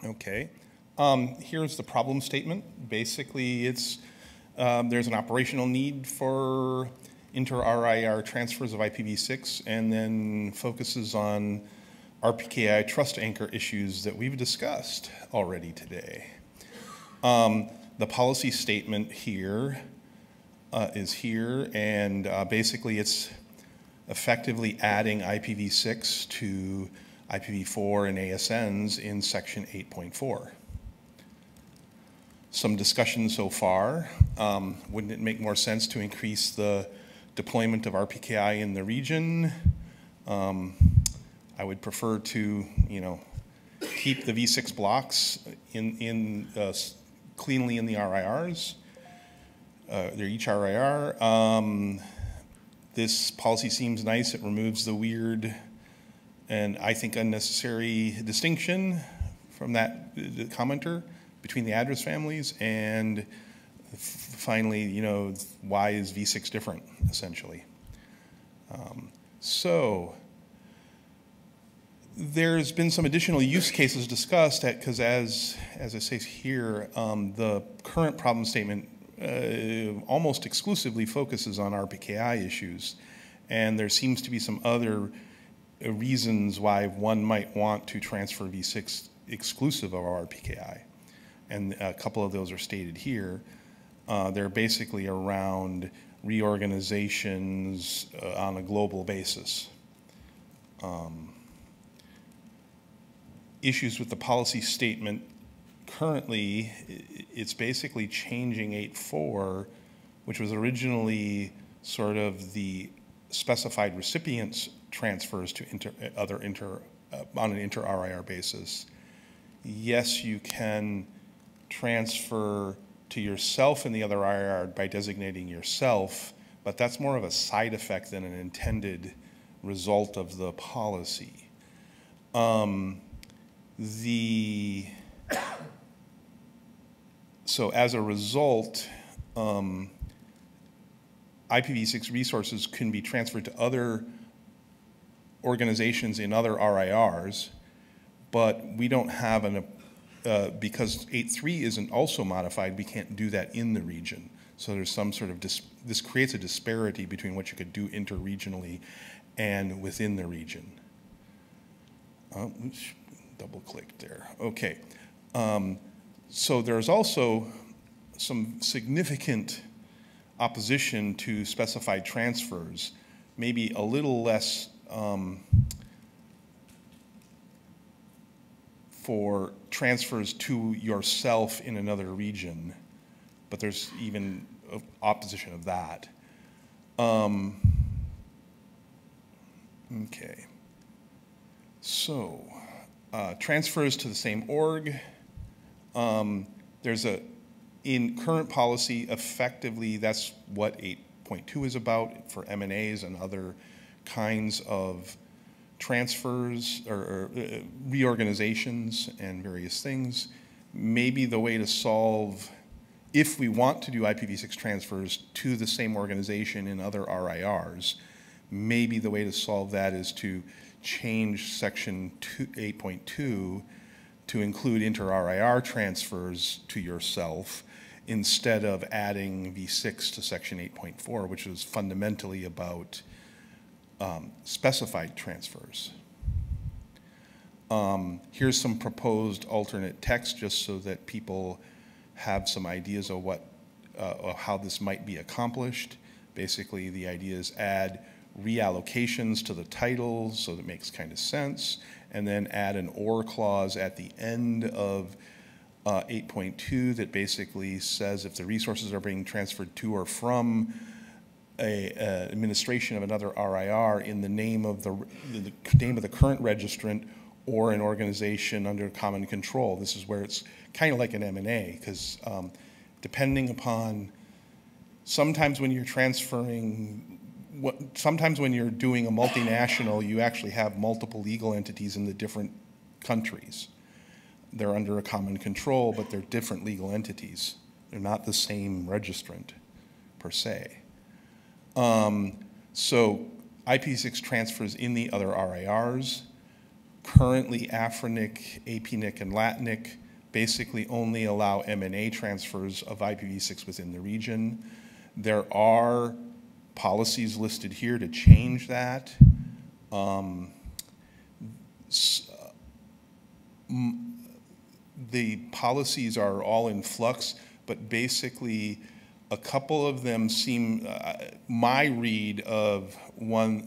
Okay. Here's the problem statement. Basically, it's there's an operational need for inter-RIR transfers of IPv6, and then focuses on RPKI trust anchor issues that we've discussed already today. The policy statement here is here, and basically it's effectively adding IPv6 to IPv4 and ASNs in section 8.4. Some discussion so far. Wouldn't it make more sense to increase the deployment of RPKI in the region? I would prefer to, keep the v6 blocks cleanly in the RIRs. They're each RIR. This policy seems nice. It removes the weird and I think unnecessary distinction from the commenter between the address families, and finally, why is v6 different, essentially? So there's been some additional use cases discussed because as it says here, the current problem statement almost exclusively focuses on RPKI issues, and there seems to be some other reasons why one might want to transfer v6 exclusive of RPKI, and a couple of those are stated here. They're basically around reorganizations on a global basis. Issues with the policy statement currently, it's basically changing 8.4, which was originally sort of the specified recipients transfers to on an inter-RIR basis. Yes, you can transfer to yourself in the other RIR by designating yourself, but that's more of a side effect than an intended result of the policy. So as a result, IPv6 resources can be transferred to other organizations in other RIRs, but we don't have because 8.3 isn't also modified, we can't do that in the region. So there's some sort of, this creates a disparity between what you could do interregionally and within the region. Oops, double click there, okay. So there's also some significant opposition to specified transfers, maybe a little less for transfers to yourself in another region, but there's even opposition of that. Okay, so transfers to the same org. In current policy, effectively, that's what 8.2 is about for M&As and other kinds of transfers or reorganizations and various things. Maybe the way to solve, if we want to do IPv6 transfers to the same organization in other RIRs, maybe the way to solve that is to change section 8.2 to include inter-RIR transfers to yourself instead of adding v6 to section 8.4, which is fundamentally about specified transfers. Here's some proposed alternate text just so that people have some ideas of how this might be accomplished. Basically, the idea is add reallocations to the title so that makes kind of sense, and then add an or clause at the end of 8.2 that basically says if the resources are being transferred to or from a administration of another RIR in the name of the current registrant or an organization under common control. This is where it's kind of like an M&A, because depending upon, sometimes when you're transferring, sometimes when you're doing a multinational, you actually have multiple legal entities in the different countries. They're under a common control, but they're different legal entities. They're not the same registrant, per se. So IPv6 transfers in the other RIRs Currently, AFRINIC, APNIC, and LATNIC basically only allow M&A transfers of IPv6 within the region. There are policies listed here to change that. The policies are all in flux, but basically a couple of them seem, my read of one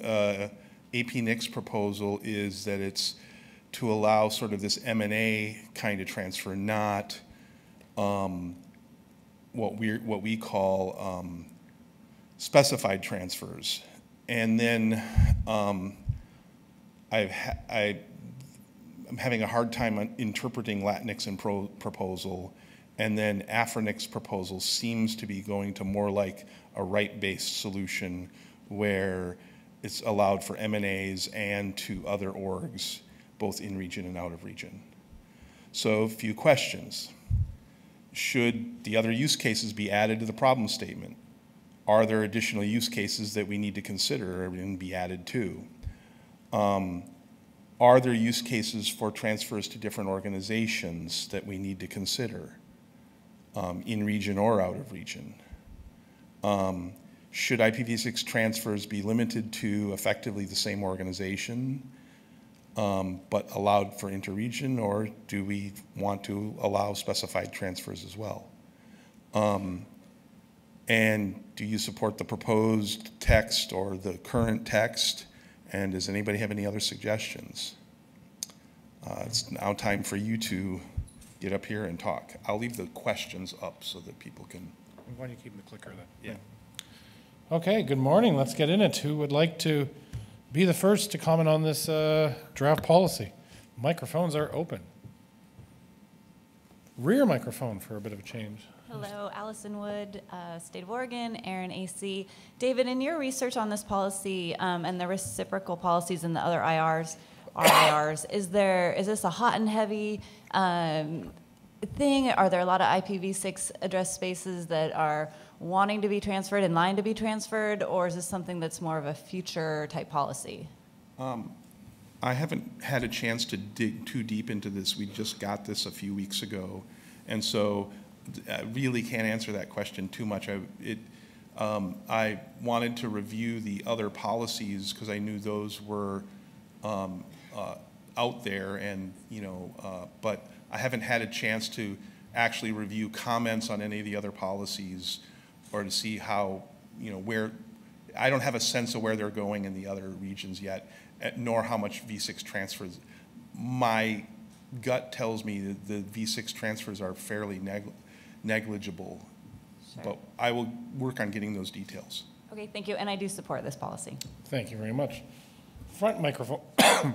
APNIC's proposal is that it's to allow sort of this M&A kind of transfer, not what we call specified transfers. And then I'm having a hard time interpreting LATNIC's proposal, and then AFRINIC's proposal seems to be going to more like a right-based solution where it's allowed for M&As and to other orgs, both in region and out of region. So a few questions. Should the other use cases be added to the problem statement? Are there additional use cases that we need to consider and be added to? Are there use cases for transfers to different organizations that we need to consider in region or out of region? Should IPv6 transfers be limited to effectively the same organization but allowed for interregion, or do we want to allow specified transfers as well? And do you support the proposed text or the current text? And does anybody have any other suggestions? It's now time for you to get up here and talk. I'll leave the questions up so that people can. Why don't you keep the clicker then? Yeah. Okay, good morning. Let's get in it. Who would like to be the first to comment on this draft policy? Microphones are open. Rear microphone for a bit of a change. Hello, Allison Wood, State of Oregon, ARIN-AC. David, in your research on this policy and the reciprocal policies and the other RIRs, is this a hot and heavy thing? Are there a lot of IPv6 address spaces that are wanting to be transferred, in line to be transferred, or is this something that's more of a future type policy? I haven't had a chance to dig too deep into this. We just got this a few weeks ago, and so I really can't answer that question too much. I wanted to review the other policies because I knew those were out there, and but I haven't had a chance to actually review comments on any of the other policies or to see how where. I don't have a sense of where they're going in the other regions yet, nor how much V6 transfers. My gut tells me that the V6 transfers are fairly negligible, sure. But I will work on getting those details. Okay, thank you, and I do support this policy. Thank you very much. Front microphone,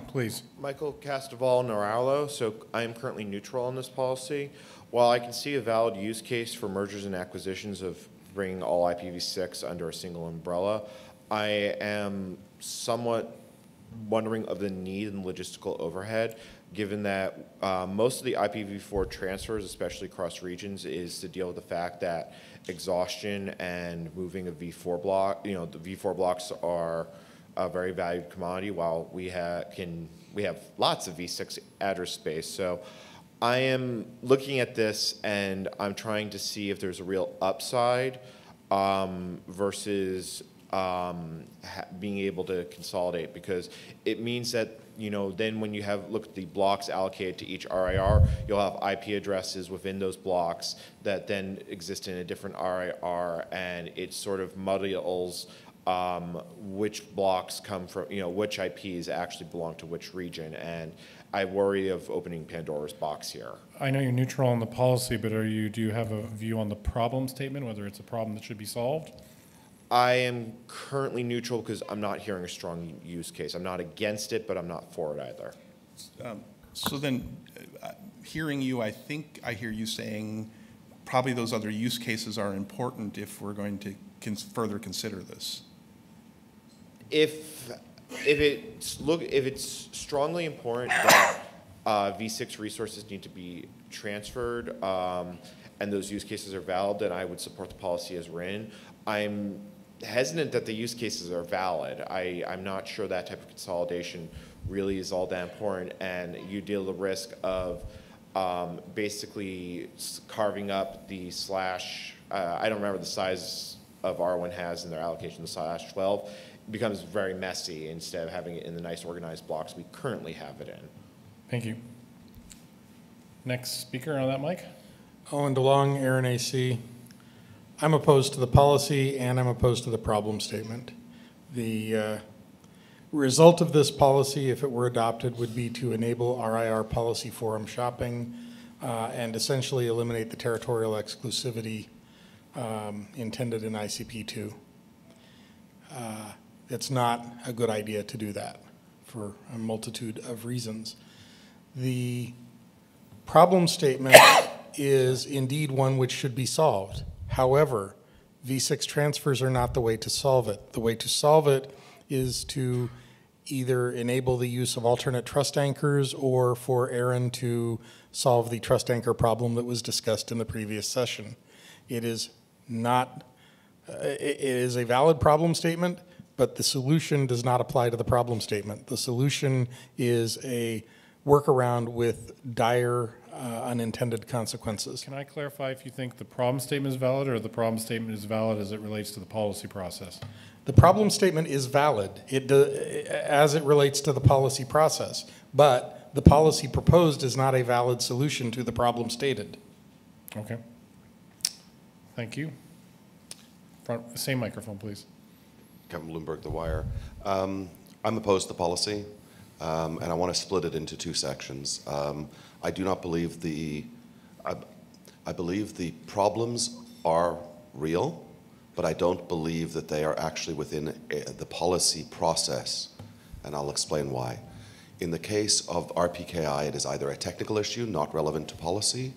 please. Michael Castoval Noraulo. So I am currently neutral on this policy. While I can see a valid use case for mergers and acquisitions of bringing all IPv6 under a single umbrella, I am somewhat wondering of the need and logistical overhead, given that most of the IPv4 transfers, especially across regions, is to deal with the fact that exhaustion and moving a V4 block, the V4 blocks are a very valued commodity, while we have lots of V6 address space. So I am looking at this and I'm trying to see if there's a real upside versus being able to consolidate, because it means that then when you look at the blocks allocated to each RIR, you'll have IP addresses within those blocks that then exist in a different RIR, and it sort of muddles which blocks come from, which IPs actually belong to which region, and I worry of opening Pandora's box here. I know you're neutral on the policy, but do you have a view on the problem statement, whether it's a problem that should be solved? I am currently neutral because I'm not hearing a strong use case. I'm not against it, but I'm not for it either. So then, hearing you, I think I hear you saying probably those other use cases are important if we're going to further consider this. If it's strongly important that V6 resources need to be transferred and those use cases are valid, then I would support the policy as written. I'm hesitant that the use cases are valid. I'm not sure that type of consolidation really is all that important, and you deal the risk of basically carving up the slash, I don't remember the size of R1 has in their allocation, the slash 12, it becomes very messy instead of having it in the nice organized blocks we currently have it in. Thank you. Next speaker on that mic. Owen DeLong, ARIN-AC. I'm opposed to the policy and I'm opposed to the problem statement. The result of this policy, if it were adopted, would be to enable RIR policy forum shopping and essentially eliminate the territorial exclusivity intended in ICP2. It's not a good idea to do that for a multitude of reasons. The problem statement is indeed one which should be solved. However, V6 transfers are not the way to solve it. The way to solve it is to either enable the use of alternate trust anchors or for ARIN to solve the trust anchor problem that was discussed in the previous session. It is not, it is a valid problem statement, but the solution does not apply to the problem statement. The solution is a workaround with dire unintended consequences. Can I clarify if you think the problem statement is valid or the problem statement is valid as it relates to the policy process? The problem statement is valid as it relates to the policy process, but the policy proposed is not a valid solution to the problem stated. Okay. Thank you. Same microphone, please. Kevin Bloomberg, The Wire. I'm opposed to the policy, and I want to split it into two sections. I do not believe I believe the problems are real, but I don't believe that they are actually within the policy process, and I'll explain why. In the case of RPKI, it is either a technical issue not relevant to policy,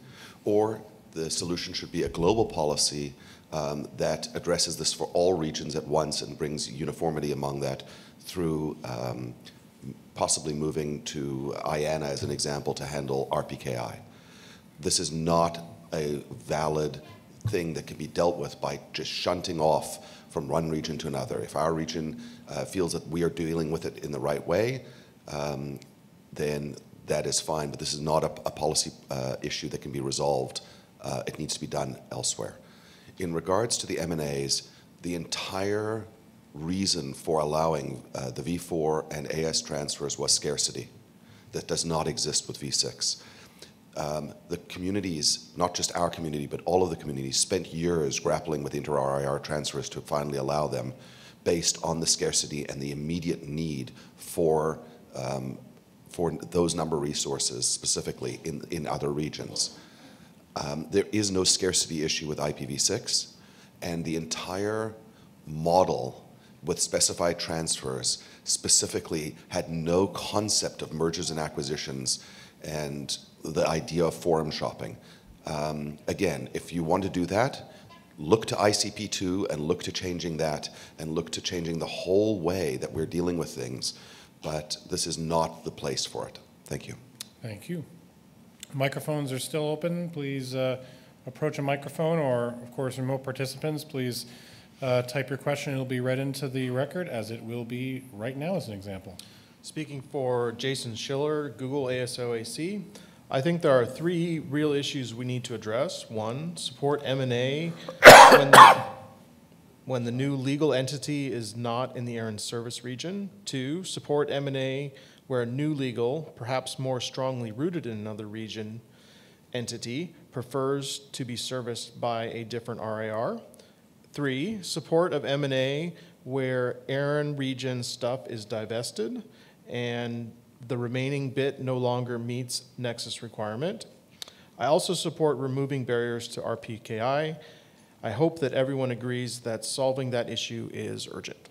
or the solution should be a global policy that addresses this for all regions at once and brings uniformity among that through possibly moving to IANA as an example to handle RPKI. This is not a valid thing that can be dealt with by just shunting off from one region to another. If our region feels that we are dealing with it in the right way, then that is fine, but this is not a policy issue that can be resolved. It needs to be done elsewhere. In regards to the M&As, the entire reason for allowing the V4 and AS transfers was scarcity. That does not exist with V6. The communities, not just our community, but all of the communities, spent years grappling with inter-RIR transfers to finally allow them based on the scarcity and the immediate need for those number of resources specifically in other regions. There is no scarcity issue with IPv6, and the entire model with specified transfers specifically had no concept of mergers and acquisitions and the idea of forum shopping. Again, if you want to do that, look to ICP2 and look to changing that and look to changing the whole way that we're dealing with things, but this is not the place for it. Thank you. Thank you. Microphones are still open. Please approach a microphone, or of course remote participants, please type your question. It'll be read into the record, as it will be right now as an example. Speaking for Jason Schiller, Google ASOAC, I think there are three real issues we need to address. One, support M&A when the new legal entity is not in the ARIN service region. Two, support M&A where a new legal, perhaps more strongly rooted in another region entity, prefers to be serviced by a different RIR. Three, support of M&A where ARIN region stuff is divested and the remaining bit no longer meets nexus requirement. I also support removing barriers to RPKI. I hope that everyone agrees that solving that issue is urgent.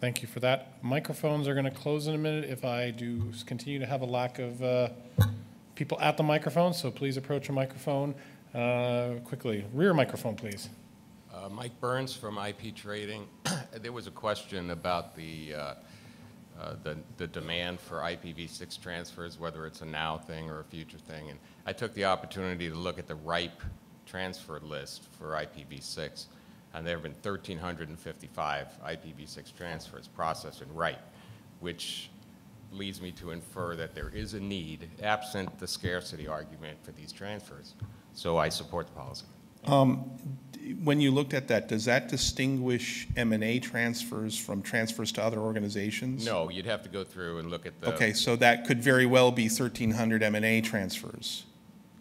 Thank you for that. Microphones are going to close in a minute if I do continue to have a lack of people at the microphone, so please approach a microphone quickly. Rear microphone, please. Mike Burns from IP Trading. There was a question about the demand for IPv6 transfers, whether it's a now thing or a future thing. And I took the opportunity to look at the RIPE transfer list for IPv6, and there have been 1,355 IPv6 transfers processed in RIPE. which leads me to infer that there is a need, absent the scarcity argument, for these transfers. So I support the policy. When you looked at that, does that distinguish M&A transfers from transfers to other organizations? No, you'd have to go through and look at the. Okay, so that could very well be 1,300 M&A transfers.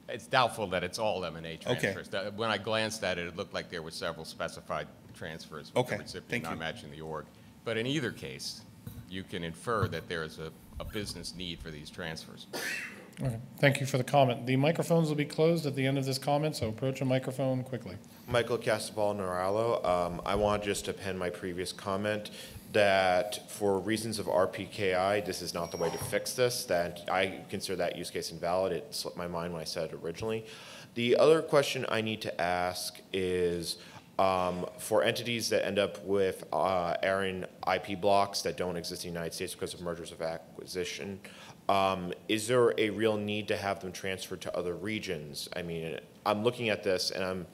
It's doubtful that it's all M&A transfers. When I glanced at it, it looked like there were several specified transfers with the recipient thank you. not matching the org. But in either case, you can infer that there is a business need for these transfers. Okay. Thank you for the comment. The microphones will be closed at the end of this comment, so approach a microphone quickly. Michael Castabal-Noralo. I want just to append my previous comment that for reasons of RPKI, this is not the way to fix this, that I consider that use case invalid. It slipped my mind when I said it originally. The other question I need to ask is for entities that end up with ARIN IP blocks that don't exist in the United States because of mergers of acquisition, is there a real need to have them transferred to other regions? I mean, I'm looking at this and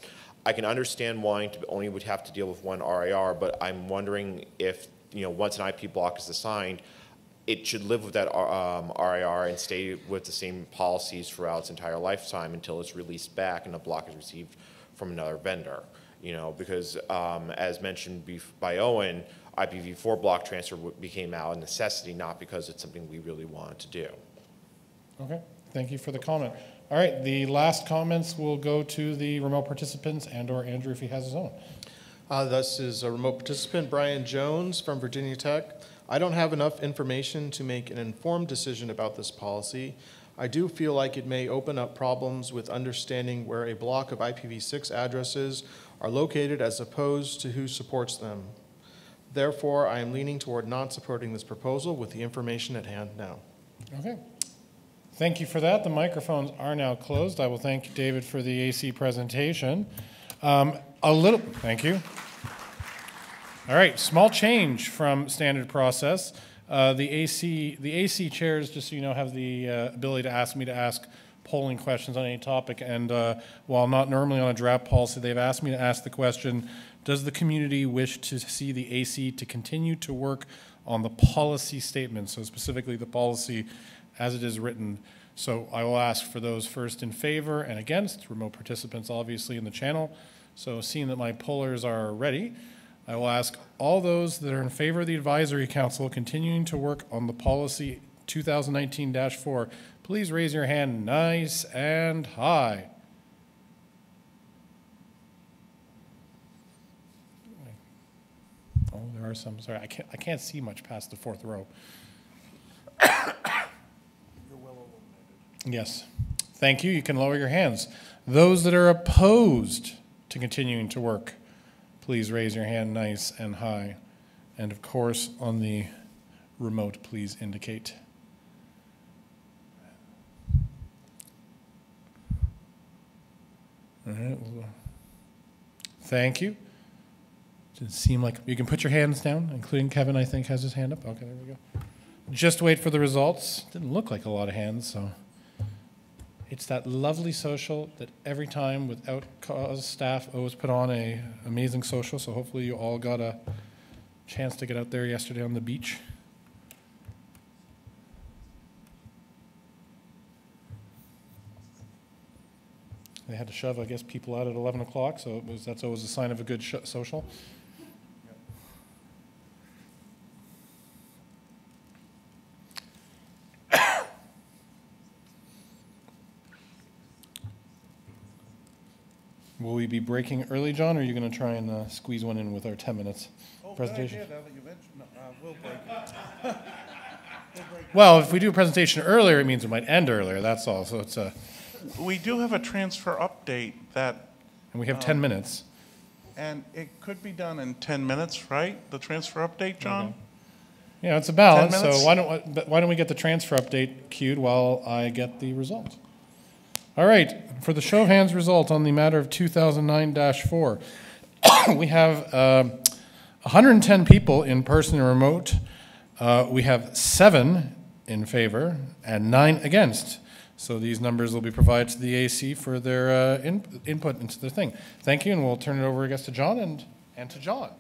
I can understand wanting to only would have to deal with one RIR, but I'm wondering if, once an IP block is assigned, it should live with that RIR and stay with the same policies throughout its entire lifetime until it's released back and the block is received from another vendor. Because as mentioned by Owen, IPv4 block transfer became out of necessity, not because it's something we really wanted to do. Okay, thank you for the comment. All right, the last comments will go to the remote participants and/or Andrew if he has his own. This is a remote participant, Brian Jones from Virginia Tech. I don't have enough information to make an informed decision about this policy. I do feel like it may open up problems with understanding where a block of IPv6 addresses are located as opposed to who supports them. Therefore, I am leaning toward not supporting this proposal with the information at hand now. Okay. Thank you for that. The microphones are now closed. I will thank David for the AC presentation. Thank you. All right, small change from standard process. The AC chairs, just so you know, have the ability to ask me to ask polling questions on any topic. And while not normally on a draft policy, they've asked me to ask the question, does the community wish to see the AC to continue to work on the policy statement, so specifically the policy as it is written? So I will ask for those first in favor and against, remote participants obviously in the channel. So seeing that my pollers are ready, I will ask all those that are in favor of the Advisory Council continuing to work on the policy 2019-4, please raise your hand nice and high. Oh, there are some, sorry, I can't see much past the fourth row. You're well illuminated. Yes, thank you, you can lower your hands. Those that are opposed to continuing to work, please raise your hand nice and high. And of course, on the remote, please indicate. All right. Thank you. Didn't seem like you can put your hands down, including Kevin, I think, has his hand up. Okay, there we go. Just wait for the results. Didn't look like a lot of hands, so. It's that lovely social that every time without cause staff always put on an amazing social, so hopefully you all got a chance to get out there yesterday on the beach. They had to shove, I guess, people out at 11 o'clock, so that's always a sign of a good social. Will we be breaking early, John, or are you going to try and squeeze one in with our 10 minutes presentation? Good idea, now that you mentioned it. We'll break it. Well, if we do a presentation earlier, it means it might end earlier, that's all. So it's We do have a transfer update that, and we have 10 minutes. and it could be done in 10 minutes, right? The transfer update, John? Okay. Yeah, it's a balance, 10 so minutes? why don't we get the transfer update queued while I get the result? All right, for the show of hands result on the matter of 2009-4, we have 110 people in person and remote. We have 7 in favor and 9 against. So these numbers will be provided to the AC for their input into the thing. Thank you, and we'll turn it over, I guess, to John and to John.